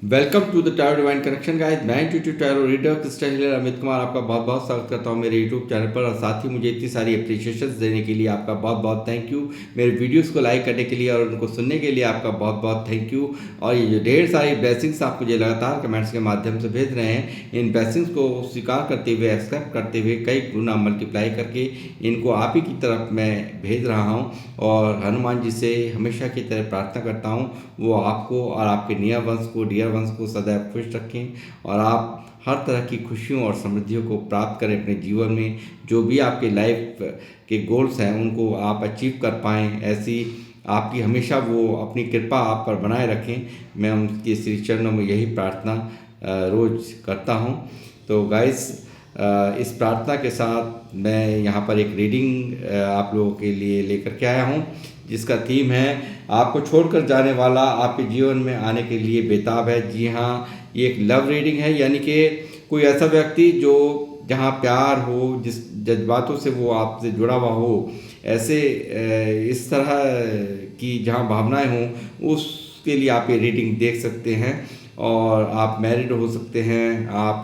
Welcome to the tarot divine connection guys. मैं YouTube tarot reader crystal healer Amit Kumar आपका बहुत बहुत स्वागत करता हूं मेरे यूट्यूब चैनल पर। और साथ ही मुझे इतनी सारी अप्रिशिएशन देने के लिए आपका बहुत बहुत थैंक यू। मेरे वीडियोस को लाइक करने के लिए और उनको सुनने के लिए आपका बहुत बहुत थैंक यू। और ये जो ढेर सारी ब्लेसिंग्स आप मुझे लगातार कमेंट्स के माध्यम से भेज रहे हैं, इन ब्लेसिंग्स को स्वीकार करते हुए, एक्सेप्ट करते हुए, कई गुना मल्टीप्लाई करके इनको आप ही की तरफ मैं भेज रहा हूँ। और हनुमान जी से हमेशा की तरह प्रार्थना करता हूँ वो आपको और आपके नियर वंश को, डियर वंश को सदैव खुश रखें और आप हर तरह की खुशियों और समृद्धियों को प्राप्त करें अपने जीवन में। जो भी आपके लाइफ के गोल्स हैं उनको आप अचीव कर पाएँ, ऐसी आपकी हमेशा वो अपनी कृपा आप पर बनाए रखें। मैं उनके श्री चरणों में यही प्रार्थना रोज़ करता हूँ। तो गाइस, इस प्रार्थना के साथ मैं यहाँ पर एक रीडिंग आप लोगों के लिए लेकर के आया हूँ, जिसका थीम है आपको छोड़कर जाने वाला आपके जीवन में आने के लिए बेताब है। जी हाँ, ये एक लव रीडिंग है, यानी कि कोई ऐसा व्यक्ति जो जहाँ प्यार हो, जिस जज्बातों से वो आपसे जुड़ा हुआ हो, ऐसे इस तरह की जहाँ भावनाएं हों, उसके लिए आप ये रीडिंग देख सकते हैं। और आप मैरिड हो सकते हैं, आप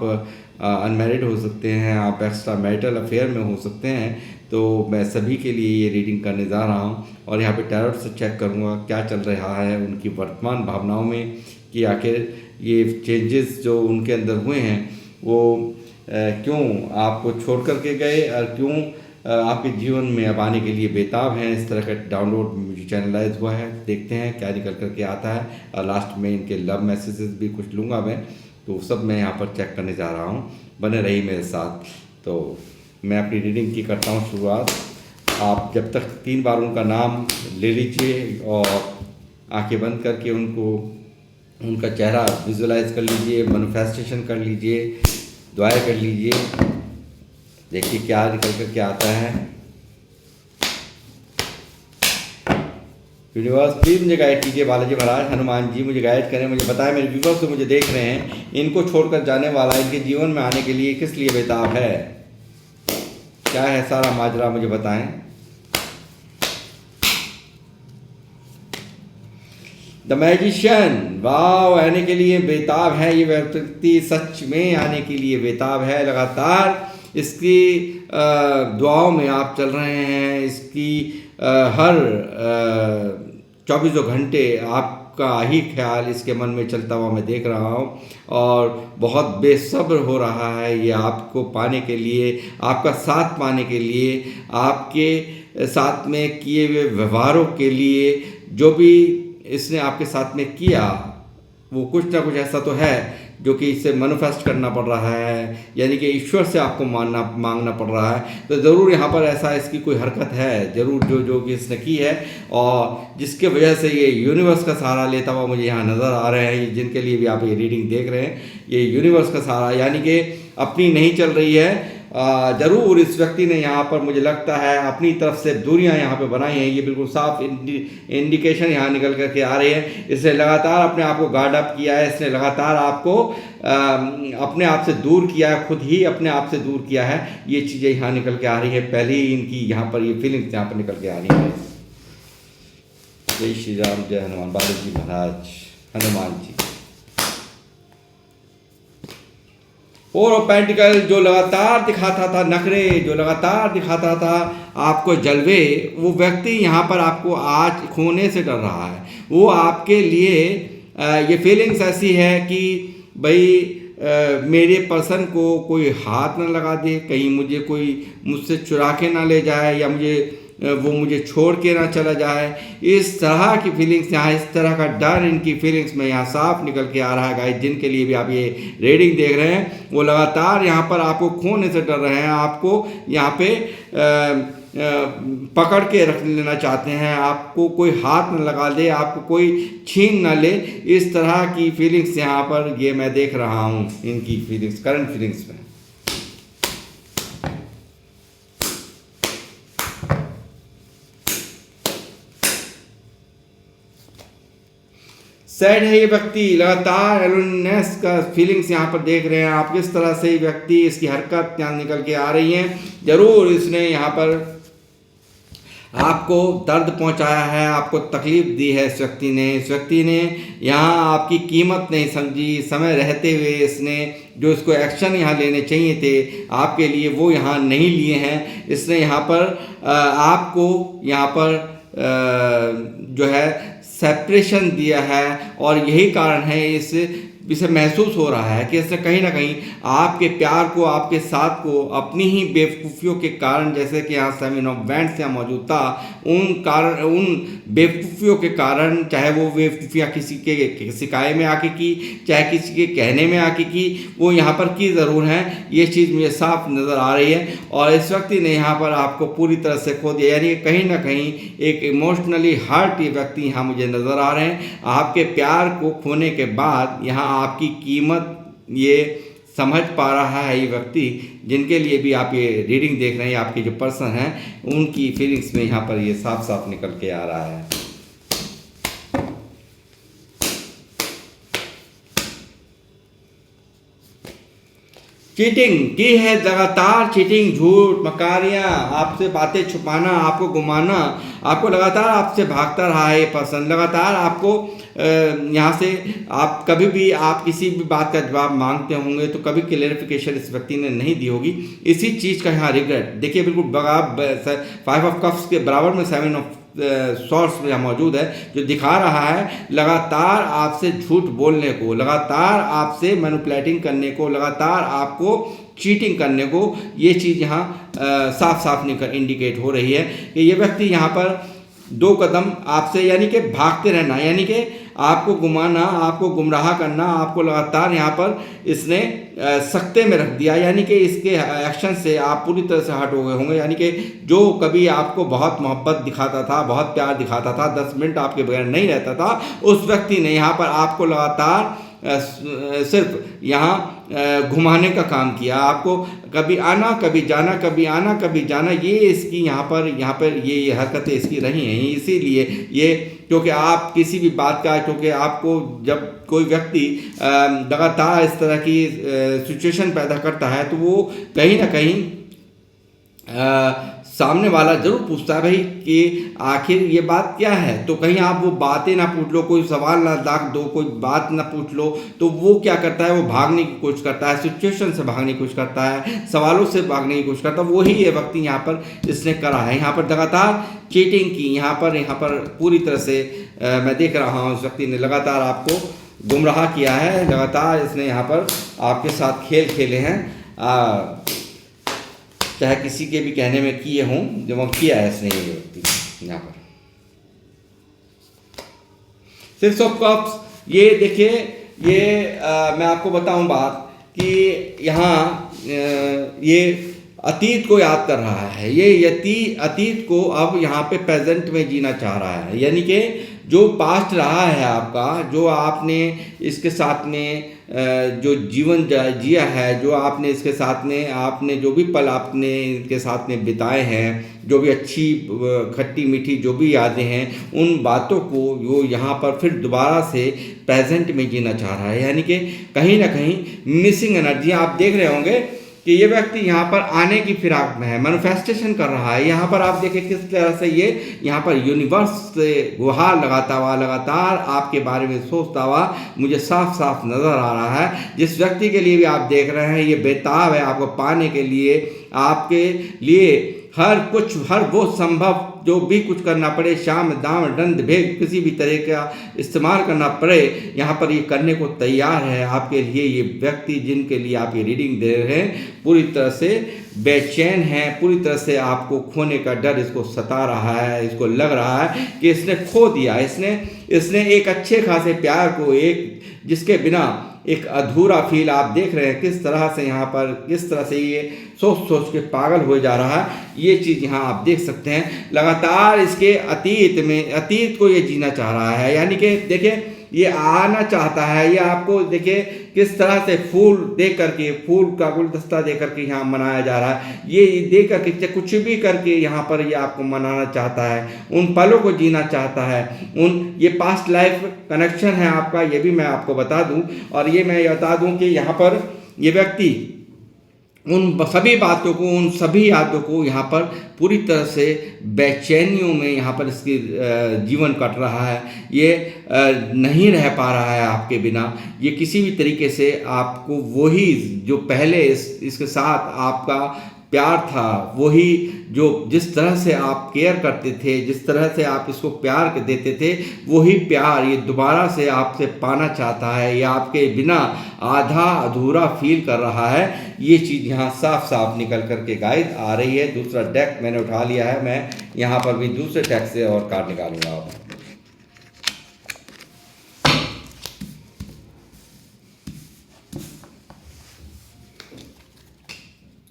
अनमैरिड हो सकते हैं, आप एक्स्ट्रा मैरिटल अफेयर में हो सकते हैं। तो मैं सभी के लिए ये रीडिंग करने जा रहा हूँ और यहाँ पे टैरोट से चेक करूँगा क्या चल रहा है उनकी वर्तमान भावनाओं में, कि आखिर ये चेंजेस जो उनके अंदर हुए हैं वो क्यों आपको छोड़ कर के गए और क्यों आपके जीवन में अब आने के लिए बेताब हैं। इस तरह का डाउनलोड मुझे चैनलाइज हुआ है, देखते हैं क्या निकल करके आता है। और लास्ट में इनके लव मैसेजेस भी कुछ लूँगा मैं, तो सब मैं यहाँ पर चेक करने जा रहा हूँ। बने रही मेरे साथ। तो मैं अपनी रीडिंग की करता हूँ शुरुआत। आप जब तक 3 बार उनका नाम ले लीजिए और आंखें बंद करके उनका चेहरा विजुलाइज कर लीजिए, मैनिफेस्टेशन कर लीजिए, दुआएं कर लीजिए। देखिए क्या निकल कर के आता है। यूनिवर्स प्लीज़ मुझे गाइड कीजिए। बालाजी महाराज, हनुमान जी मुझे गाइड करें, मुझे बताएं मेरे व्यूवर्स जो मुझे देख रहे हैं, इनको छोड़कर जाने वाला इनके जीवन में आने के लिए किस लिए बेताब है, क्या है सारा माजरा, मुझे बताएं। द मैजिशियन, वाव, आने के लिए बेताब है ये व्यक्ति, सच में आने के लिए बेताब है। लगातार इसकी दुआओं में आप चल रहे हैं, इसकी हर 24 घंटे आपका ही ख्याल इसके मन में चलता हुआ मैं देख रहा हूँ। और बहुत बेसब्र हो रहा है ये आपको पाने के लिए, आपका साथ पाने के लिए, आपके साथ में किए हुए व्यवहारों के लिए। जो भी इसने आपके साथ में किया वो कुछ ना कुछ ऐसा तो है जो कि इसे मैनिफेस्ट करना पड़ रहा है, यानी कि ईश्वर से आपको मांगना पड़ रहा है। तो ज़रूर यहाँ पर ऐसा इसकी कोई हरकत है ज़रूर जो कि इसने की है, और जिसके वजह से ये यूनिवर्स का सहारा लेता हुआ मुझे यहाँ नज़र आ रहे हैं। जिनके लिए भी आप ये रीडिंग देख रहे हैं, ये यूनिवर्स का सहारा, यानी कि अपनी नहीं चल रही है। ज़रूर इस व्यक्ति ने यहाँ पर मुझे लगता है अपनी तरफ से दूरियां यहाँ पे बनाई हैं। ये बिल्कुल साफ इंडिकेशन यहाँ निकल करके आ रही है। इसने लगातार अपने आप को गार्ड अप किया है, इसने लगातार आपको अपने आप से दूर किया है, खुद ही अपने आप से दूर किया है। ये चीज़ें यहाँ निकल के आ रही है, पहले ही इनकी यहाँ पर ये फीलिंग्स यहाँ पर निकल के आ रही है। जय श्री राम, जय हनुमान, बालाजी महाराज, हनुमान जी। और पेंटिकल जो लगातार दिखाता था नखरे, जो लगातार दिखाता था आपको जलवे, वो व्यक्ति यहाँ पर आपको आज खोने से डर रहा है। वो आपके लिए ये फीलिंग्स ऐसी है कि भाई मेरे पर्सन को कोई हाथ ना लगा दे, कहीं मुझे कोई मुझसे चुरा के ना ले जाए, या वो मुझे छोड़ के ना चला जाए। इस तरह की फीलिंग्स यहाँ, इस तरह का डर इनकी फीलिंग्स में यहाँ साफ निकल के आ रहा है गाइस। जिनके लिए भी आप ये रीडिंग देख रहे हैं वो लगातार यहाँ पर आपको खोने से डर रहे हैं, आपको यहाँ पे पकड़ के रख लेना चाहते हैं, आपको कोई हाथ न लगा दे, आपको कोई छीन ना ले। इस तरह की फीलिंग्स यहाँ पर ये मैं देख रहा हूँ इनकी फीलिंग्स, करंट फीलिंग्स में। सैड है ये व्यक्ति, लगातार एलोननेस का फीलिंग्स यहाँ पर देख रहे हैं आप। किस तरह से ये व्यक्ति, इसकी हरकत यहाँ निकल के आ रही है। जरूर इसने यहाँ पर आपको दर्द पहुंचाया है, आपको तकलीफ़ दी है इस व्यक्ति ने यहाँ आपकी कीमत नहीं समझी। समय रहते हुए इसने जो इसको एक्शन यहाँ लेने चाहिए थे आपके लिए वो यहाँ नहीं लिए हैं। इसने यहाँ पर आपको यहाँ पर जो है सेपरेशन दिया है और यही कारण है इसे महसूस हो रहा है कि इसने कहीं ना कहीं आपके प्यार को, आपके साथ को अपनी ही बेवकूफ़ियों के कारण, जैसे कि यहाँ 7 ऑफ वैंड्स यहाँ मौजूद था, उन बेवकूफ़ियों के कारण, चाहे वो बेवकूफ़ियाँ किसी के सिकाए में आके की, चाहे किसी के कहने में आके की, वो यहाँ पर की ज़रूर हैं। ये चीज़ मुझे साफ नज़र आ रही है और इस व्यक्ति ने यहाँ पर आपको पूरी तरह से खो दिया। यानी कहीं ना कहीं एक इमोशनली हर्ट ये व्यक्ति यहाँ मुझे नज़र आ रहे हैं। आपके प्यार को खोने के बाद यहाँ आपकी कीमत ये समझ पा रहा है ये व्यक्ति, जिनके लिए भी आप ये रीडिंग देख रहे हैं, आपके जो पर्सन हैं उनकी फीलिंग्स में यहाँ पर ये साफ साफ निकल के आ रहा है। चीटिंग की है, लगातार चीटिंग, झूठ, मकारियाँ, आपसे बातें छुपाना, आपको घुमाना, आपको लगातार आपसे भागता रहा है ये पर्सन। लगातार आपको यहाँ से आप कभी भी आप किसी भी बात का जवाब मांगते होंगे तो कभी क्लेरिफिकेशन इस व्यक्ति ने नहीं दी होगी। इसी चीज़ का यहाँ रिग्रेट देखिए, बिल्कुल 5 ऑफ कप्स के बराबर में 7 ऑफ सोर्स में मौजूद है, जो दिखा रहा है लगातार आपसे झूठ बोलने को, लगातार आपसे मैनिपुलेटिंग करने को, लगातार आपको चीटिंग करने को। ये चीज़ यहाँ साफ साफ इंडिकेट हो रही है कि ये व्यक्ति यहाँ पर 2 कदम आपसे यानी कि भागते रहना, यानी कि आपको घुमाना, आपको गुमराह करना, आपको लगातार यहाँ पर इसने सख्ते में रख दिया। यानी कि इसके एक्शन से आप पूरी तरह से हट हो गए होंगे। यानी कि जो कभी आपको बहुत मोहब्बत दिखाता था, बहुत प्यार दिखाता था, 10 मिनट आपके बगैर नहीं रहता था, उस व्यक्ति ने यहाँ पर आपको लगातार सिर्फ यहाँ घुमाने का काम किया। आपको कभी आना कभी जाना, कभी आना कभी जाना, ये इसकी यहाँ पर ये हरकतें इसकी रही हैं। इसीलिए ये, क्योंकि आप किसी भी बात का, क्योंकि आपको जब कोई व्यक्ति लगातार इस तरह की सिचुएशन पैदा करता है तो वो कहीं ना कहीं सामने वाला जरूर पूछता है भाई कि आखिर ये बात क्या है। तो कहीं आप वो बातें ना पूछ लो, कोई सवाल ना दाग दो, कोई बात ना पूछ लो, तो वो क्या करता है, वो भागने की कोशिश करता है, सिचुएशन से भागने की कोशिश करता है, सवालों से भागने की कोशिश करता है। वही ये व्यक्ति यहाँ पर इसने करा है, यहाँ पर लगातार चीटिंग की, यहाँ पर पूरी तरह से मैं देख रहा हूँ इस व्यक्ति ने लगातार आपको गुमराह किया है, लगातार इसने यहाँ पर आपके साथ खेल खेले हैं, चाहे किसी के भी कहने में किए हों, जो वो किया है इसने ये व्यक्ति यहाँ पर। 6 ऑफ कप्स, ये देखिए, ये मैं आपको बताऊं बात कि यहाँ ये अतीत को याद कर रहा है, ये अतीत को अब यहाँ पे प्रेजेंट में जीना चाह रहा है। यानी कि जो पास्ट रहा है आपका, जो आपने इसके साथ में जो जीवन जिया है, जो आपने इसके साथ में, आपने जो भी पल आपने इनके साथ में बिताए हैं, जो भी अच्छी खट्टी मीठी जो भी यादें हैं, उन बातों को वो यहाँ पर फिर दोबारा से प्रेजेंट में जीना चाह रहा है। यानी कि कहीं ना कहीं मिसिंग एनर्जी आप देख रहे होंगे कि ये व्यक्ति यहाँ पर आने की फिराक में है, मैनिफेस्टेशन कर रहा है। यहाँ पर आप देखें किस तरह से ये यहाँ पर यूनिवर्स से गुहार लगाता हुआ, लगातार आपके बारे में सोचता हुआ मुझे साफ साफ नज़र आ रहा है। जिस व्यक्ति के लिए भी आप देख रहे हैं, ये बेताब है आपको पाने के लिए, आपके लिए हर वो संभव जो भी कुछ करना पड़े, शाम दाम दंड भेद किसी भी तरह का इस्तेमाल करना पड़े, यहाँ पर ये करने को तैयार है आपके लिए। ये व्यक्ति जिनके लिए आप ये रीडिंग दे रहे हैं पूरी तरह से बेचैन है, पूरी तरह से आपको खोने का डर इसको सता रहा है। इसको लग रहा है कि इसने खो दिया, इसने एक अच्छे खासे प्यार को, एक जिसके बिना एक अधूरा फील आप देख रहे हैं किस तरह से यहाँ पर, किस तरह से ये सोच के पागल हो जा रहा है। ये चीज़ यहाँ आप देख सकते हैं। लगातार इसके अतीत को ये जीना चाह रहा है। यानी कि देखिए, ये आना चाहता है, ये आपको देखिए किस तरह से फूल दे करके, फूल का गुलदस्ता दे करके यहाँ मनाया जा रहा है। ये दे करके कुछ भी करके यहाँ पर ये आपको मनाना चाहता है, उन पलों को जीना चाहता है। ये पास्ट लाइफ कनेक्शन है आपका, ये भी मैं आपको बता दूं। और ये मैं बता दूं कि यहाँ पर ये व्यक्ति उन सभी बातों को, उन सभी यादों को यहाँ पर पूरी तरह से बेचैनियों में यहाँ पर इसकी जीवन कट रहा है। ये नहीं रह पा रहा है आपके बिना। ये किसी भी तरीके से आपको वही जो पहले इसके साथ आपका प्यार था, वही जो जिस तरह से आप केयर करते थे, जिस तरह से आप इसको प्यार देते थे, वही प्यार ये दोबारा से आपसे पाना चाहता है। या आपके बिना आधा अधूरा फील कर रहा है। ये चीज़ यहाँ साफ साफ निकल करके गाइड आ रही है। दूसरा डेक मैंने उठा लिया है, मैं यहाँ पर भी दूसरे डेक से और कार्ड निकालूंगा।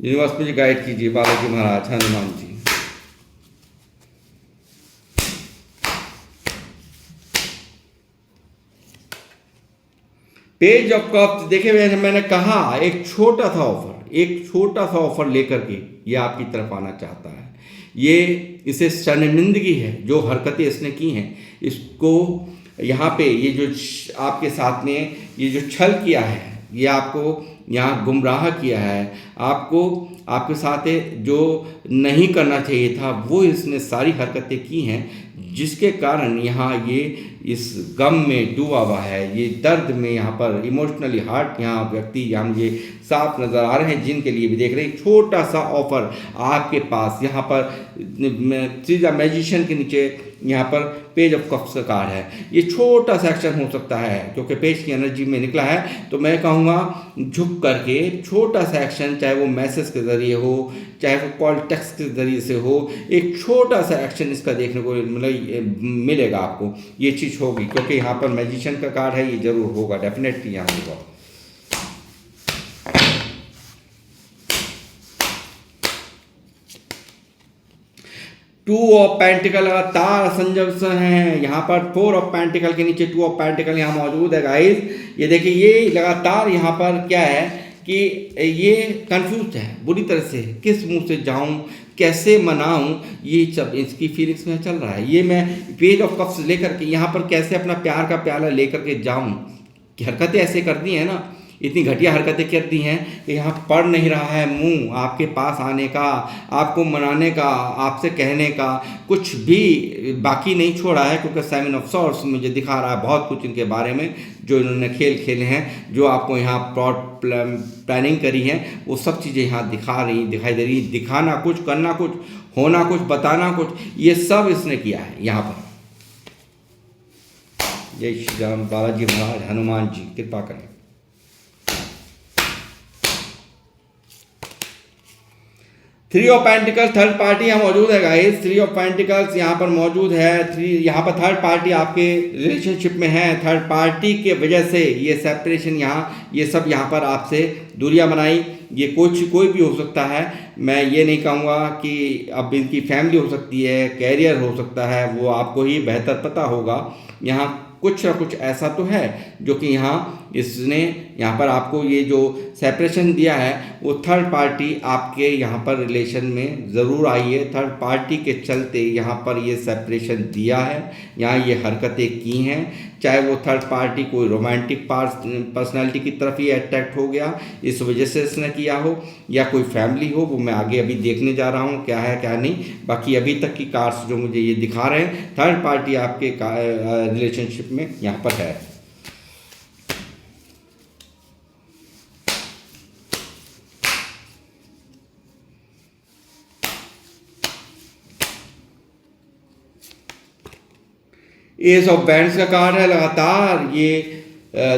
यूनिवर्स मुझे गाइड कीजिए बालाजी महाराज, Hanuman ji. Page of cups, देखिए मैंने कहा एक छोटा सा ऑफर लेकर के ये आपकी तरफ आना चाहता है। ये इसे शर्मिंदगी है जो हरकतें इसने की हैं, इसको यहाँ पे ये जो आपके साथ में ये जो छल किया है, ये आपको यहाँ गुमराह किया है, आपको आपके साथ जो नहीं करना चाहिए था वो इसने सारी हरकतें की हैं, जिसके कारण यहाँ ये इस गम में डूबा हुआ है, ये दर्द में यहाँ पर इमोशनली हार्ट यहाँ व्यक्ति यहाँ मुझे साफ नज़र आ रहे हैं, जिनके लिए भी देख रहे हैं। छोटा सा ऑफर आपके पास यहाँ पर सीधा मैजिशियन के नीचे यहाँ पर पेज ऑफ कप्स का कार्ड है। ये छोटा सा एक्शन हो सकता है क्योंकि पेज की एनर्जी में निकला है, तो मैं कहूँगा झुक करके छोटा सा एक्शन, चाहे वो मैसेज के ज़रिए हो, चाहे वो कॉल टेक्स्ट के ज़रिए से हो, एक छोटा सा एक्शन इसका देखने को मतलब मिलेगा आपको। ये चीज़ होगी क्योंकि यहाँ पर मैजिशियन का कार्ड है, ये जरूर होगा, डेफिनेटली यहाँ होगा। टू ऑफ पेंटिकल लगातार संजर्सन है यहाँ पर। फोर ऑफ पेंटिकल के नीचे टू ऑफ पेंटिकल यहाँ मौजूद है गाइस। ये देखिए ये लगातार यहाँ पर क्या है कि ये कंफ्यूज है बुरी तरह से, किस मुंह से जाऊं, कैसे मनाऊं, ये सब इसकी फीलिंग्स में चल रहा है। ये मैं पेज ऑफ कप्स लेकर के यहाँ पर कैसे अपना प्यार का प्याला लेकर के जाऊं, हरकतें ऐसे कर दी हैं ना, इतनी घटिया हरकतें कर दी हैं कि यहाँ पड़ नहीं रहा है मुंह आपके पास आने का, आपको मनाने का, आपसे कहने का कुछ भी बाकी नहीं छोड़ा है। क्योंकि सेवन ऑफ सॉर्ड्स मुझे दिखा रहा है बहुत कुछ इनके बारे में, जो इन्होंने खेल खेले हैं, जो आपको यहाँ प्लॉट प्लानिंग करी है, वो सब चीज़ें यहाँ दिखाई दे रही, दिखाना कुछ, करना कुछ, होना कुछ, बताना कुछ, ये सब इसने किया है यहाँ पर। जय श्री राम, बालाजी महाराज, हनुमान जी कृपा करें। Three of pentacles, third party यहाँ मौजूद है गाइस। थ्री ऑफ पेंटिकल्स यहाँ पर मौजूद है। यहाँ पर थर्ड पार्टी आपके रिलेशनशिप में है। थर्ड पार्टी के वजह से ये सेपरेशन यहाँ, ये सब यहाँ पर आपसे दूरियां बनाई। ये कोई भी हो सकता है, मैं ये नहीं कहूँगा कि अब इनकी फैमिली हो सकती है, कैरियर हो सकता है, वो आपको ही बेहतर पता होगा। यहाँ कुछ ना कुछ ऐसा तो है जो कि यहाँ इसने यहाँ पर आपको ये जो सेपरेशन दिया है, वो थर्ड पार्टी आपके यहाँ पर रिलेशन में ज़रूर आई है। थर्ड पार्टी के चलते यहाँ पर ये सेपरेशन दिया है, यहाँ ये हरकतें की हैं। चाहे वो थर्ड पार्टी कोई रोमांटिक पर्सनैलिटी की तरफ ही अट्रैक्ट हो गया, इस वजह से इसने किया हो, या कोई फैमिली हो, वो मैं आगे अभी देखने जा रहा हूँ क्या है क्या नहीं। बाकी अभी तक की कार्ड्स जो मुझे ये दिखा रहे हैं, थर्ड पार्टी आपके रिलेशनशिप में यहाँ पर है। एस ऑफ बैंड्स का कार्ड है। लगातार ये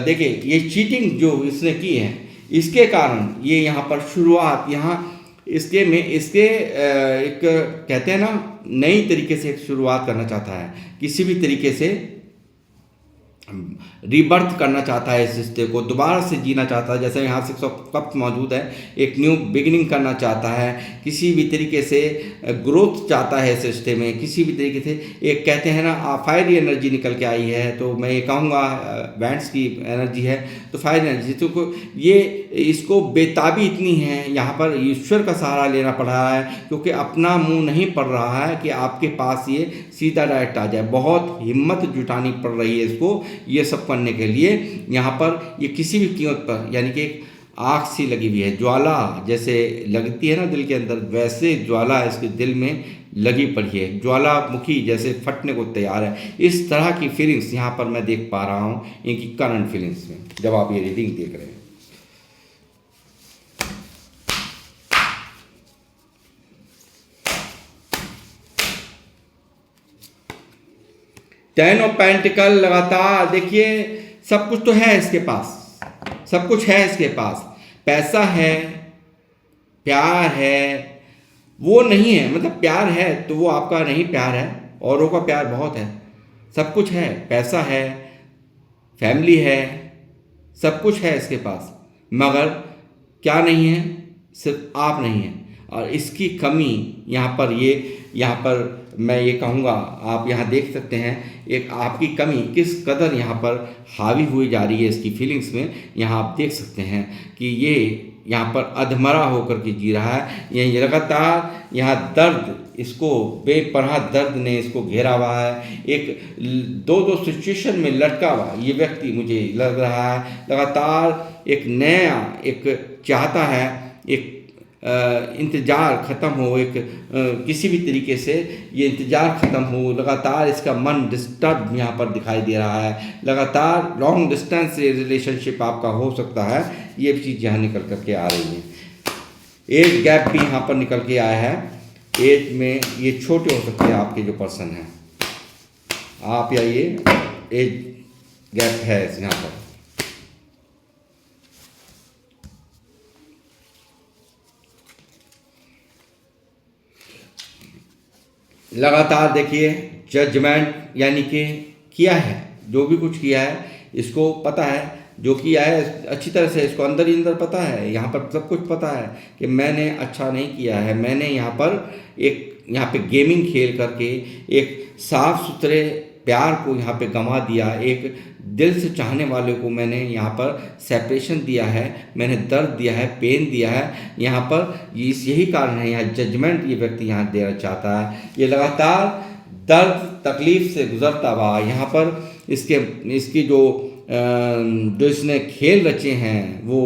देखिए ये चीटिंग जो इसने की है, इसके कारण ये यहाँ पर शुरुआत यहाँ इसके एक कहते हैं ना, नई तरीके से एक शुरुआत करना चाहता है, किसी भी तरीके से रीबर्थ करना चाहता है, इस रिश्ते को दोबारा से जीना चाहता है। जैसे यहाँ 6 ऑफ कप्स मौजूद है, एक न्यू बिगिनिंग करना चाहता है, किसी भी तरीके से ग्रोथ चाहता है इस रिश्ते में, किसी भी तरीके से। एक कहते हैं ना फायरी एनर्जी निकल के आई है, तो मैं ये कहूँगा बैंड्स की एनर्जी है, तो फायर एनर्जी, तो ये इसको बेताबी इतनी है, यहाँ पर ईश्वर का सहारा लेना पड़ रहा है, क्योंकि अपना मुँह नहीं पड़ रहा है कि आपके पास ये सीधा डायरेक्ट आ जाए। बहुत हिम्मत जुटानी पड़ रही है इसको ये सब करने के लिए। यहाँ पर ये किसी भी कीमत पर, यानी कि आग सी लगी हुई है, ज्वाला जैसे लगती है ना दिल के अंदर, वैसे ज्वाला इसके दिल में लगी पड़ी है, ज्वालामुखी जैसे फटने को तैयार है। इस तरह की फीलिंग्स यहाँ पर मैं देख पा रहा हूँ इनकी करंट फीलिंग्स में, जब आप ये रीडिंग देख रहे हैं। टेन ऑफ पेंटिकल लगातार देखिए, सब कुछ तो है इसके पास, सब कुछ है इसके पास, पैसा है, प्यार है, वो नहीं है, मतलब प्यार है तो वो आपका नहीं प्यार है, औरों का प्यार बहुत है, सब कुछ है, पैसा है, फैमिली है, सब कुछ है इसके पास, मगर क्या नहीं है, सिर्फ आप नहीं हैं। और इसकी कमी यहाँ पर मैं ये कहूँगा, आप यहाँ देख सकते हैं एक आपकी कमी किस कदर यहाँ पर हावी हुई जा रही है इसकी फीलिंग्स में। यहाँ आप देख सकते हैं कि ये यहाँ पर अधमरा होकर के जी रहा है, ये लगातार यहाँ दर्द, इसको बेपनाह दर्द ने इसको घेरा हुआ है, एक दो सिचुएशन में लटका हुआ ये व्यक्ति मुझे लग रहा है। लगातार एक नया एक चाहता है, एक इंतज़ार ख़त्म हो, एक किसी भी तरीके से ये इंतज़ार ख़त्म हो, लगातार इसका मन डिस्टर्ब यहाँ पर दिखाई दे रहा है, लगातार लॉन्ग डिस्टेंस रिलेशनशिप आपका हो सकता है, ये चीज़ यहाँ निकल करके आ रही है। एज गैप भी यहाँ पर निकल के आया है, एज में ये छोटे हो सकते हैं आपके जो पर्सन हैं, आप या ये एज गैप है यहाँ पर। लगातार देखिए जजमेंट, यानी कि किया है जो भी कुछ किया है, इसको पता है जो किया है अच्छी तरह से, इसको अंदर ही अंदर पता है, यहाँ पर सब कुछ पता है कि मैंने अच्छा नहीं किया है, मैंने यहाँ पे गेमिंग खेल करके एक साफ सुथरे प्यार को यहाँ पे गंवा दिया, एक दिल से चाहने वाले को मैंने यहाँ पर सेपरेशन दिया है, मैंने दर्द दिया है, पेन दिया है, यहाँ पर यही कारण है, यहाँ जजमेंट ये व्यक्ति यहाँ देना चाहता है। ये लगातार दर्द तकलीफ से गुजरता हुआ यहाँ पर इसकी जो इसने खेल रचे हैं वो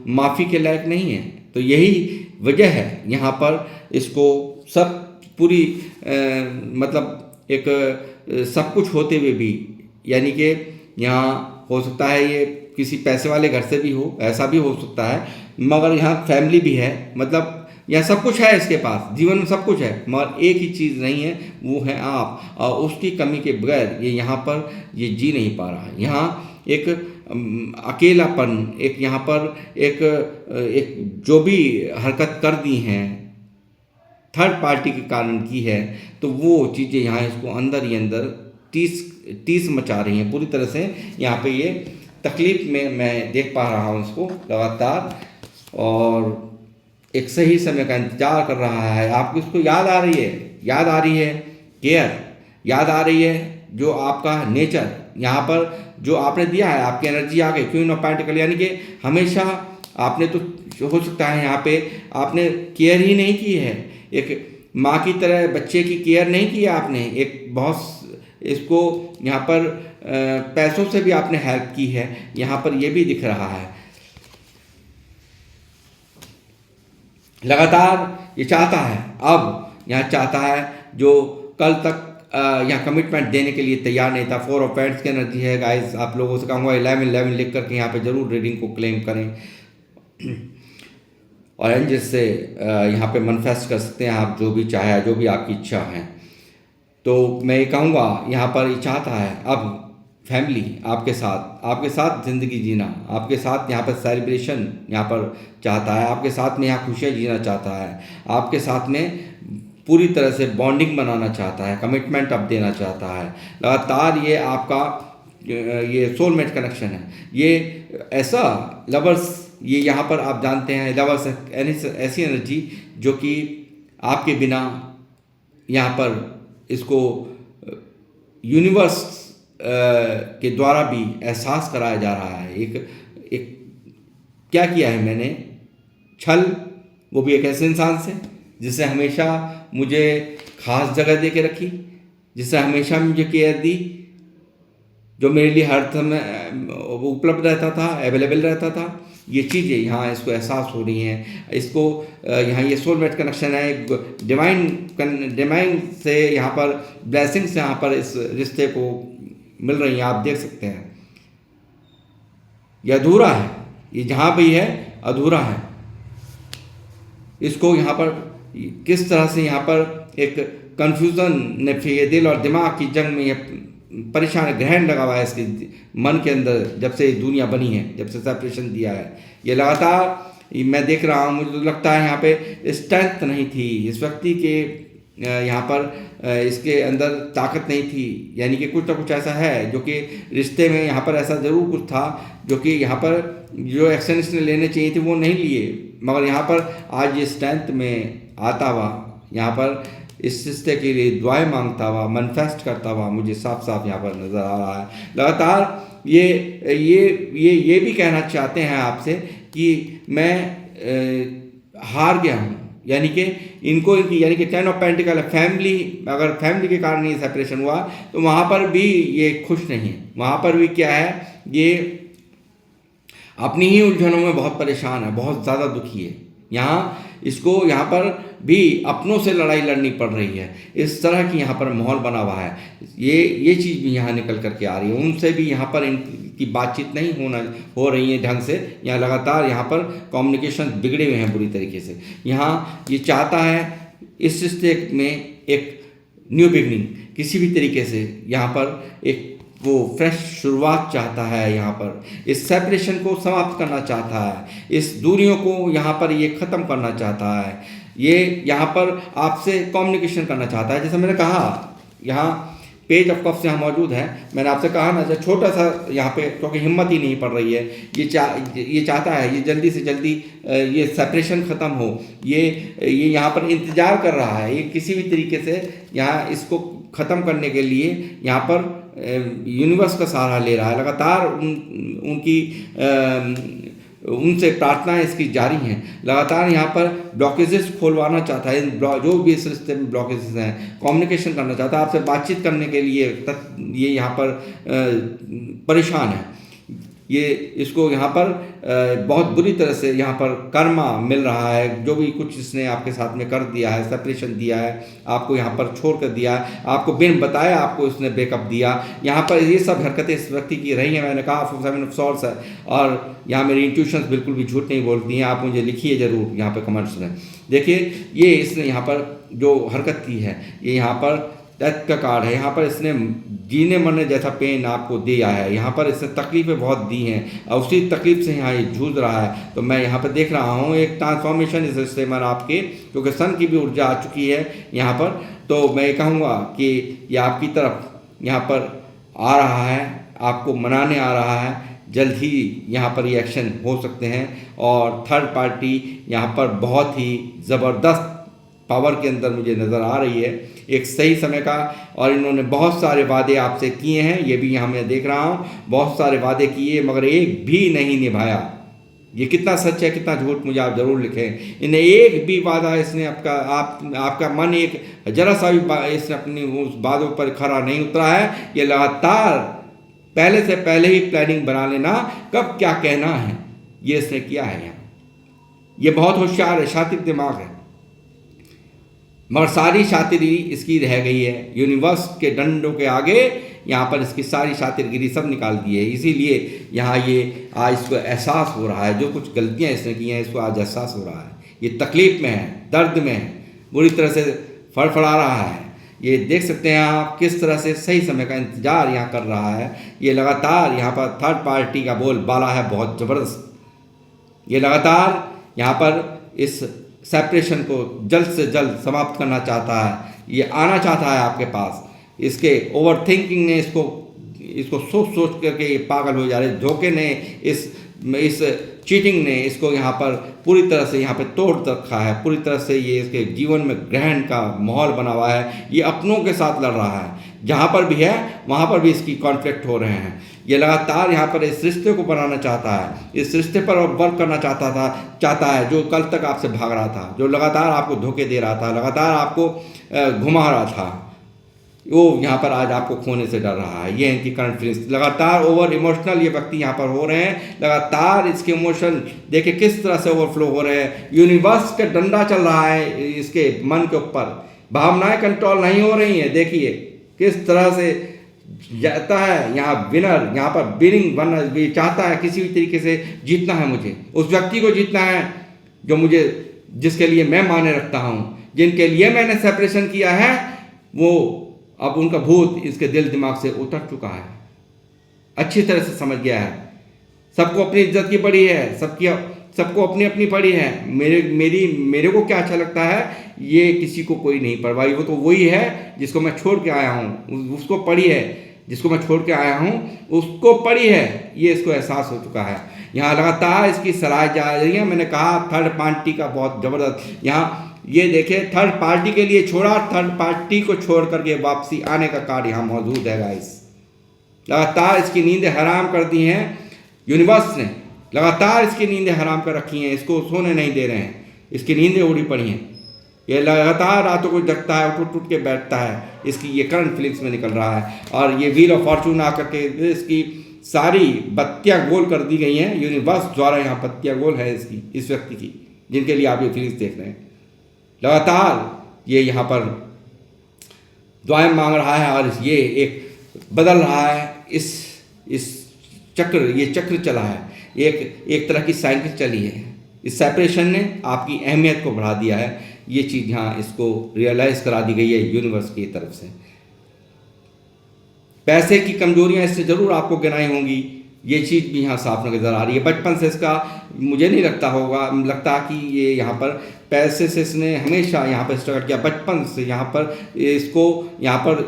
माफ़ी के लायक नहीं है। तो यही वजह है यहाँ पर इसको सब पूरी मतलब एक सब कुछ होते हुए भी, यानी कि यहाँ हो सकता है ये किसी पैसे वाले घर से भी हो, ऐसा भी हो सकता है, मगर यहाँ फैमिली भी है, मतलब यहाँ सब कुछ है इसके पास, जीवन में सब कुछ है, मगर एक ही चीज़ नहीं है, वो है आप। और उसकी कमी के बगैर ये यहाँ पर ये जी नहीं पा रहा है। यहाँ एक अकेलापन, एक यहाँ पर एक जो भी हरकत कर दी हैं थर्ड पार्टी के कारण की है, तो वो चीज़ें यहाँ इसको अंदर ही अंदर टीस मचा रही हैं पूरी तरह से। यहाँ पे ये तकलीफ में मैं देख पा रहा हूँ इसको लगातार, और एक सही समय का इंतजार कर रहा है। आपको इसको याद आ रही है केयर, याद आ रही है जो आपका नेचर यहाँ पर जो आपने दिया है, आपकी एनर्जी आ गई। क्वीन ऑफ पेंटिकल, यानी कि हमेशा आपने तो हो सकता है यहाँ पे आपने केयर ही नहीं की है, एक माँ की तरह बच्चे की केयर नहीं की है आपने, एक बहुत इसको यहाँ पर पैसों से भी आपने हेल्प की है, यहाँ पर ये भी दिख रहा है। लगातार ये चाहता है, अब यहाँ चाहता है जो कल तक यहाँ कमिटमेंट देने के लिए तैयार नहीं था। 4 ऑफ पेंट्स की एनर्जी है गाइस, आप लोगों से कहूँगा 11 लिख करके यहाँ पे ज़रूर रीडिंग को क्लेम करें और एंजल से यहाँ पे मैनिफेस्ट कर सकते हैं आप जो भी चाहे, जो भी आपकी इच्छा है। तो मैं ये कहूँगा यहाँ पर ये चाहता है अब फैमिली आपके साथ ज़िंदगी जीना, आपके साथ यहाँ पर सेलिब्रेशन यहाँ पर चाहता है, आपके साथ में यहाँ खुशियाँ जीना चाहता है, आपके साथ में पूरी तरह से बॉन्डिंग बनाना चाहता है, कमिटमेंट अब देना चाहता है। लगातार ये आपका ये सोलमेट कनेक्शन है, ये ऐसा लवर्स, ये यहाँ पर आप जानते हैं लवर्स ऐसी एनर्जी जो कि आपके बिना यहाँ पर इसको यूनिवर्स के द्वारा भी एहसास कराया जा रहा है। एक क्या किया है मैंने, छल, वो भी एक ऐसे इंसान से जिससे हमेशा मुझे खास जगह दे के रखी, जिससे हमेशा मुझे केयर दी, जो मेरे लिए हर समय उपलब्ध रहता था, अवेलेबल रहता था, ये चीज़ें यहाँ इसको एहसास हो रही हैं। इसको यहाँ ये सोलमेट कनेक्शन है, एक डिवाइन से यहाँ पर ब्लेसिंग्स यहाँ पर इस रिश्ते को मिल रही हैं, आप देख सकते हैं। ये अधूरा है, ये जहाँ भी है अधूरा है। इसको यहाँ पर किस तरह से यहाँ पर एक कन्फ्यूज़न ने फिर दिल और दिमाग की जंग में ये परेशान ग्रहण लगा हुआ है इसके मन के अंदर, जब से दुनिया बनी है, जब से सेपरेशन दिया है। ये लगातार मैं देख रहा हूँ, मुझे तो लगता है यहाँ पे स्ट्रेंथ नहीं थी इस व्यक्ति के, यहाँ पर इसके अंदर ताकत नहीं थी, यानी कि कुछ ना कुछ ऐसा है जो कि रिश्ते में यहाँ पर ऐसा ज़रूर कुछ था जो कि यहाँ पर जो एक्शन इसने लेने चाहिए थे वो नहीं लिए, मगर यहाँ पर आज ये स्ट्रेंथ में आता हुआ, यहाँ पर इस रिश्ते के लिए दुआएं मांगता हुआ, मैनिफेस्ट करता हुआ मुझे साफ साफ यहाँ पर नज़र आ रहा है। लगातार ये भी कहना चाहते हैं आपसे कि मैं हार गया हूँ, यानी कि इनको यानी कि 10 ऑफ पेंटिकल फैमिली, अगर फैमिली के कारण ये सेपरेशन हुआ तो वहाँ पर भी ये खुश नहीं है। वहाँ पर भी क्या है, ये अपनी ही उलझनों में बहुत परेशान है, बहुत ज़्यादा दुखी है। इसको यहाँ पर भी अपनों से लड़ाई लड़नी पड़ रही है, इस तरह की यहाँ पर माहौल बना हुआ है। ये चीज़ भी यहाँ निकल करके आ रही है। उनसे भी यहाँ पर इनकी बातचीत नहीं हो रही है ढंग से। यहाँ लगातार यहाँ पर कम्युनिकेशन बिगड़े हुए हैं बुरी तरीके से। यहाँ ये चाहता है इस रिश्ते में एक न्यू बिगनिंग, किसी भी तरीके से यहाँ पर एक वो फ्रेश शुरुआत चाहता है। यहाँ पर इस सेपरेशन को समाप्त करना चाहता है, इस दूरियों को यहाँ पर ये ख़त्म करना चाहता है, ये यहाँ पर आपसे कम्युनिकेशन करना चाहता है। जैसे मैंने कहा, यहाँ पेज ऑफ कप्स यहाँ मौजूद है, मैंने आपसे कहा ना, जो छोटा सा यहाँ पे, क्योंकि हिम्मत ही नहीं पड़ रही है, ये चाहता है ये जल्दी से जल्दी ये सेपरेशन ख़त्म हो। ये यहाँ पर इंतज़ार कर रहा है, ये किसी भी तरीके से यहाँ इसको ख़त्म करने के लिए यहाँ पर यूनिवर्स का सहारा ले रहा है। लगातार उनसे प्रार्थनाएं इसकी जारी हैं। लगातार यहाँ पर ब्लॉकेजेस खोलवाना चाहता है, जो भी इस रिश्ते में ब्लॉकेजेस हैं, कम्युनिकेशन करना चाहता है, आपसे बातचीत करने के लिए ये यहाँ पर परेशान है। ये इसको यहाँ पर बहुत बुरी तरह से यहाँ पर कर्मा मिल रहा है। जो भी कुछ इसने आपके साथ में कर दिया है, सेपरेशन दिया है, आपको यहाँ पर छोड़ कर दिया, आपको बिन बताया आपको इसने ब्रेकअप दिया, यहाँ पर ये सब हरकतें इस व्यक्ति की रही हैं। मैंने कहा 7 ऑफ सॉर्ड्स है, और यहाँ मेरी इंट्यूशंस बिल्कुल भी झूठ नहीं बोलती हैं। आप मुझे लिखिए ज़रूर यहाँ पर कमेंट्स में। देखिए ये इसने यहाँ पर जो हरकत की है, ये यहाँ पर डेथ का कार्ड है। यहाँ पर इसने जीने मरने जैसा पेन आपको दिया है, यहाँ पर इसने तकलीफ़ें बहुत दी हैं, और उसी तकलीफ़ से यहाँ ये जूझ रहा है। तो मैं यहाँ पर देख रहा हूँ एक ट्रांसफॉर्मेशन इस रिश्ते में आपके, क्योंकि सन की भी ऊर्जा आ चुकी है यहाँ पर। तो मैं ये कहूँगा कि ये आपकी तरफ यहाँ पर आ रहा है, आपको मनाने आ रहा है। जल्द ही यहाँ पर ये एक्शन हो सकते हैं, और थर्ड पार्टी यहाँ पर बहुत ही ज़बरदस्त पावर के अंदर मुझे नज़र आ रही है, एक सही समय का। और इन्होंने बहुत सारे वादे आपसे किए हैं, ये भी यहाँ मैं देख रहा हूँ, बहुत सारे वादे किए मगर एक भी नहीं निभाया। ये कितना सच है कितना झूठ मुझे आप ज़रूर लिखें। इन्हें एक भी वादा इसने आपका मन एक जरा सा भी इसने अपनी उस वादों पर खरा नहीं उतरा है। ये लगातार पहले से पहले ही प्लानिंग बना लेना, कब क्या कहना है, ये इसने किया है। यहाँ ये बहुत होशियार है, शातिर दिमाग है, मगर सारी शातिरी इसकी रह गई है। यूनिवर्स के डंडों के आगे यहाँ पर इसकी सारी शातिरगिरी सब निकाल दी है। इसीलिए यहाँ ये आज इसको एहसास हो रहा है, जो कुछ गलतियाँ इसने की हैं इसको आज एहसास हो रहा है। ये तकलीफ़ में है, दर्द में है, बुरी तरह से फड़फड़ा रहा है। ये देख सकते हैं आप किस तरह से सही समय का इंतज़ार यहाँ कर रहा है। ये लगातार यहाँ पर थर्ड पार्टी का बोलबाला है बहुत ज़बरदस्त। ये लगातार यहाँ पर इस सेपरेशन को जल्द से जल्द समाप्त करना चाहता है। ये आना चाहता है आपके पास। इसके ओवर थिंकिंग ने इसको सोच करके ये पागल हो जा रहे। धोखे ने इस चीटिंग ने इसको यहाँ पर पूरी तरह से यहाँ पे तोड़ रखा है। पूरी तरह से ये इसके जीवन में ग्रहण का माहौल बना हुआ है। ये अपनों के साथ लड़ रहा है, जहाँ पर भी है वहाँ पर भी इसकी कॉन्फ्लिक्ट हो रहे हैं। ये लगातार यहाँ पर इस रिश्ते को बनाना चाहता है, इस रिश्ते पर वर्क करना चाहता है जो कल तक आपसे भाग रहा था, जो लगातार आपको धोखे दे रहा था, लगातार आपको घुमा रहा था। वो यहाँ पर आज आपको खोने से डर रहा है। ये इनकी करंट फीलिंग्स, लगातार ओवर इमोशनल ये व्यक्ति यहाँ पर हो रहे हैं। लगातार इसके इमोशन देखिए किस तरह से ओवरफ्लो हो रहे हैं। यूनिवर्स का डंडा चल रहा है इसके मन के ऊपर, भावनाएं कंट्रोल नहीं हो रही हैं। देखिए किस तरह से जाता है यहाँ विनर, यहाँ पर विनिंग बनना भी चाहता है, किसी भी तरीके से जीतना है मुझे, उस व्यक्ति को जीतना है जो मुझे, जिसके लिए मैं माने रखता हूँ, जिनके लिए मैंने सेपरेशन किया है, वो अब उनका भूत इसके दिल दिमाग से उतर चुका है, अच्छी तरह से समझ गया है। सबको अपनी इज्जत की पड़ी है, सबको अपनी अपनी पड़ी है। मेरे को क्या अच्छा लगता है ये किसी को कोई नहीं परवाही। वो तो वही है जिसको मैं छोड़ के आया हूँ, उसको पड़ी है, जिसको मैं छोड़ के आया हूँ उसको पड़ी है, ये इसको एहसास हो चुका है। यहाँ लगातार इसकी सराह जा रही है। मैंने कहा थर्ड पार्टी का बहुत ज़बरदस्त, यहाँ ये देखिए थर्ड पार्टी के लिए छोड़ा, थर्ड पार्टी को छोड़ करके वापसी आने का कार्ड यहाँ मौजूद है गाइस। लगातार इसकी नींदें हराम कर दी हैं यूनिवर्स ने, लगातार इसकी नींदें हराम कर रखी हैं, इसको सोने नहीं दे रहे हैं, इसकी नींदें उड़ी पड़ी हैं। ये लगातार रातों को जगता है, उठ उठ के बैठता है, इसकी ये करंट फीलिंग्स में निकल रहा है। और ये व्हील ऑफ फॉर्चून आकर के इसकी सारी बत्तियां गोल कर दी गई हैं, यूनिवर्स द्वारा यहाँ बत्तियां गोल है इसकी, इस व्यक्ति की, जिनके लिए आप ये फीलिंग्स देख रहे हैं। लगातार ये यहाँ पर दुआएं मांग रहा है और ये एक बदल रहा है, इस चक्र, ये चक्र चला है, एक तरह की साइकिल चली है। इस सेपरेशन ने आपकी अहमियत को बढ़ा दिया है। ये चीज़ यहाँ इसको रियलाइज़ करा दी गई है यूनिवर्स की तरफ से। पैसे की कमजोरियाँ इससे ज़रूर आपको गिनाई होंगी, ये चीज़ भी यहाँ साफ नज़र आ रही है। बचपन से इसका मुझे नहीं लगता कि ये यहाँ पर पैसे से इसने हमेशा यहाँ पर स्ट्रगल किया। बचपन से यहाँ पर इसको यहाँ पर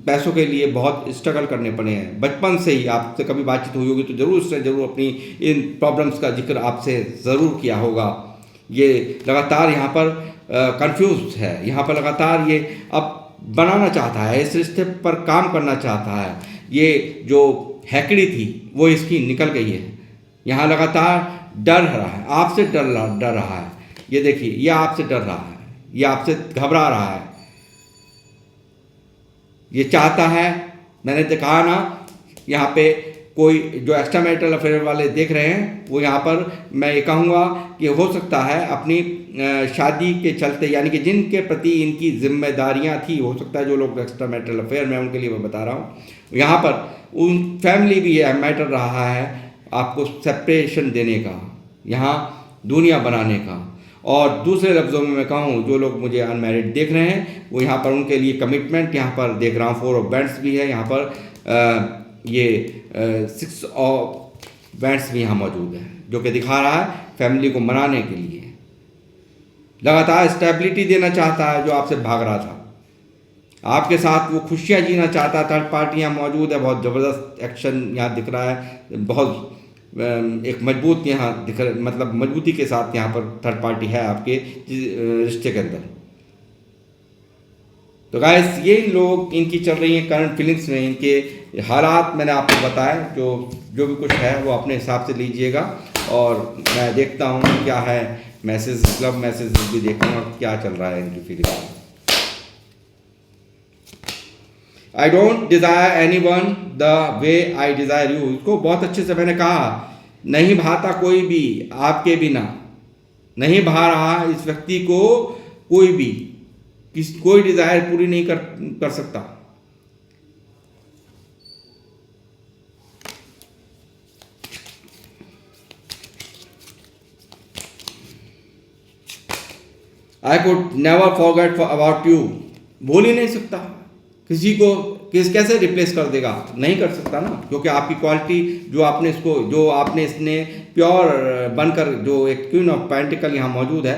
पैसों के लिए बहुत स्ट्रगल करने पड़े हैं। बचपन से ही आपसे कभी बातचीत हुई होगी तो ज़रूर अपनी इन प्रॉब्लम्स का जिक्र आपसे ज़रूर किया होगा। ये लगातार यहाँ पर कंफ्यूज है, यहाँ पर लगातार ये अब बनाना चाहता है, इस रिश्ते पर काम करना चाहता है। ये जो हैकड़ी थी वो इसकी निकल गई है। यहाँ लगातार डर रहा है, आपसे डर रहा है। ये देखिए, ये आपसे डर रहा है, ये आपसे घबरा रहा है। ये चाहता है, मैंने कहा ना, यहाँ पे कोई जो एक्स्ट्रा मैरिटल अफेयर वाले देख रहे हैं, वो यहाँ पर मैं ये कहूँगा कि हो सकता है अपनी शादी के चलते, यानी कि जिनके प्रति इनकी जिम्मेदारियाँ थी, हो सकता है जो लोग एक्स्ट्रा मैरिटल अफेयर में, उनके लिए मैं बता रहा हूँ, यहाँ पर उन फैमिली भी ये मैटर रहा है आपको सेपरेशन देने का, यहाँ दुनिया बनाने का। और दूसरे लफ्ज़ों में मैं कहूँ, जो लोग मुझे अनमैरिड देख रहे हैं, वो यहाँ पर उनके लिए कमिटमेंट यहाँ पर देख रहा हूँ। 4 ऑफ बैंड्स भी है यहाँ पर, ये 6 ऑफ बैंड्स भी यहाँ मौजूद है, जो कि दिखा रहा है फैमिली को मनाने के लिए लगातार स्टेबिलिटी देना चाहता है। जो आपसे भाग रहा था, आपके साथ वो खुशियाँ जीना चाहता है। थर्ड पार्टी यहाँ मौजूद है, बहुत ज़बरदस्त एक्शन यहाँ दिख रहा है, बहुत एक मजबूत यहाँ दिख रहा, मतलब मजबूती के साथ यहाँ पर थर्ड पार्टी है आपके रिश्ते के अंदर। तो गाइस, ये लोग इनकी चल रही हैं करंट फीलिंग्स में, इनके हालात मैंने आपको बताया। जो भी कुछ है वो अपने हिसाब से लीजिएगा। और मैं देखता हूँ क्या है मैसेज, क्लब मैसेज भी देखूँगा क्या चल रहा है इनकी फीलिंग में। I don't desire any one the way I desire you. इसको बहुत अच्छे से मैंने कहा, नहीं भाता कोई भी आपके बिना, नहीं भा रहा इस व्यक्ति को कोई भी, कोई डिज़ायर पूरी नहीं कर सकता। I could never forget about you. भूल ही नहीं सकता किसी को, कैसे रिप्लेस कर देगा, नहीं कर सकता ना, क्योंकि आपकी क्वालिटी जो आपने इसने प्योर बनकर, जो एक क्वीन ऑफ पेंटिकल यहाँ मौजूद है,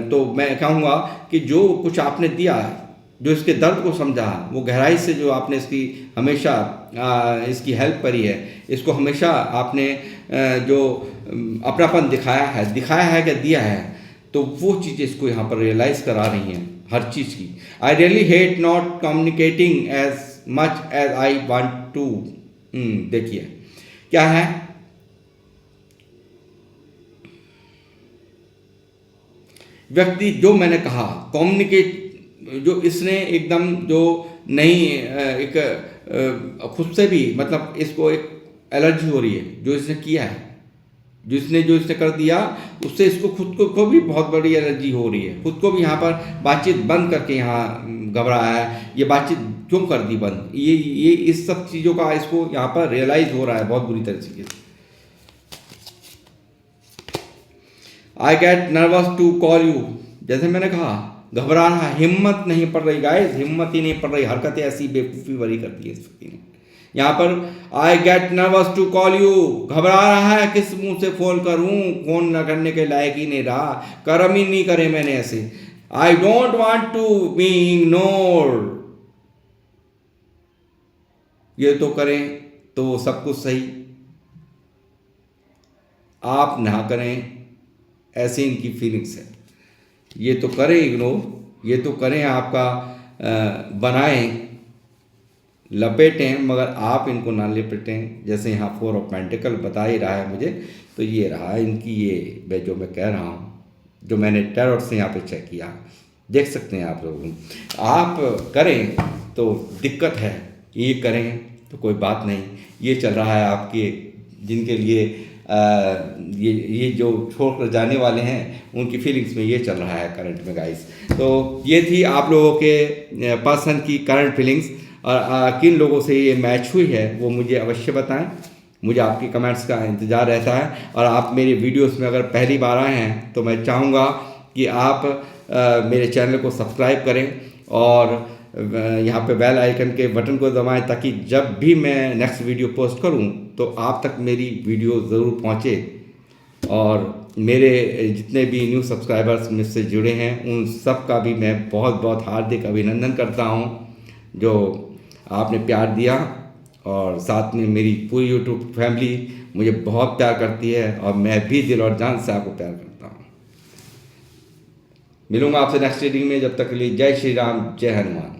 तो मैं कहूँगा कि जो कुछ आपने दिया है, जो इसके दर्द को समझा, वो गहराई से जो आपने इसकी हमेशा इसकी हेल्प करी है, इसको हमेशा आपने जो अपनापन दिखाया है कि दिया है, तो वो चीज़ें इसको यहाँ पर रियलाइज़ करा रही हैं हर चीज़ की। I really hate not communicating as much as I want to. देखिए क्या है, व्यक्ति, जो मैंने कहा कम्युनिकेट जो इसने एकदम जो नहीं एक खुद से भी मतलब इसको एक एलर्जी हो रही है जो इसने किया है, जो इसने कर दिया उससे इसको खुद को भी बहुत बड़ी एलर्जी हो रही है। खुद को भी यहाँ पर बातचीत बंद करके यहाँ घबराया है, ये बातचीत क्यों कर दी बंद, ये इस सब चीज़ों का इसको यहाँ पर रियलाइज हो रहा है बहुत बुरी तरीके से। I get nervous to call you, जैसे मैंने कहा घबरा रहा, हिम्मत नहीं पड़ रही गाइस, हिम्मत ही नहीं पड़ रही, हरकतें ऐसी बेवकूफ़ी भरी करती है इस व्यक्ति ने। यहाँ पर I get nervous to call you, घबरा रहा है किस मुंह से फोन करूं, फोन न करने के लायक ही नहीं रहा, कर्म ही नहीं करे मैंने ऐसे। I don't want to be ignored, ये तो करें तो सब कुछ सही, आप ना करें ऐसे इनकी फीलिंग्स है। ये तो करें इग्नोर, ये तो करें आपका बनाएं लपेटें, मगर आप इनको ना लपेटें। जैसे यहाँ 4 ऑफ पेंटिकल बता ही रहा है मुझे, तो ये रहा इनकी ये जो मैं कह रहा हूँ, जो मैंने टैरोट से यहाँ पे चेक किया, देख सकते हैं आप लोग। आप करें तो दिक्कत है, ये करें तो कोई बात नहीं। ये चल रहा है आपके जिनके लिए ये जो छोड़ कर जाने वाले हैं उनकी फीलिंग्स में ये चल रहा है करंट में गाइस। तो ये थी आप लोगों के पर्सन की करंट फीलिंग्स, और किन लोगों से ये मैच हुई है वो मुझे अवश्य बताएं। मुझे आपके कमेंट्स का इंतज़ार रहता है। और आप मेरे वीडियोस में अगर पहली बार आए हैं तो मैं चाहूँगा कि आप मेरे चैनल को सब्सक्राइब करें और यहाँ पे बेल आइकन के बटन को दबाएं, ताकि जब भी मैं नेक्स्ट वीडियो पोस्ट करूँ तो आप तक मेरी वीडियो ज़रूर पहुँचे। और मेरे जितने भी न्यू सब्सक्राइबर्स मुझसे जुड़े हैं उन सब का भी मैं बहुत बहुत हार्दिक अभिनंदन करता हूँ, जो आपने प्यार दिया। और साथ में मेरी पूरी यूट्यूब फैमिली मुझे बहुत प्यार करती है और मैं भी दिल और जान से आपको प्यार करता हूँ। मिलूंगा आपसे नेक्स्ट रीडिंग में, जब तक के लिए जय श्री राम, जय हनुमान।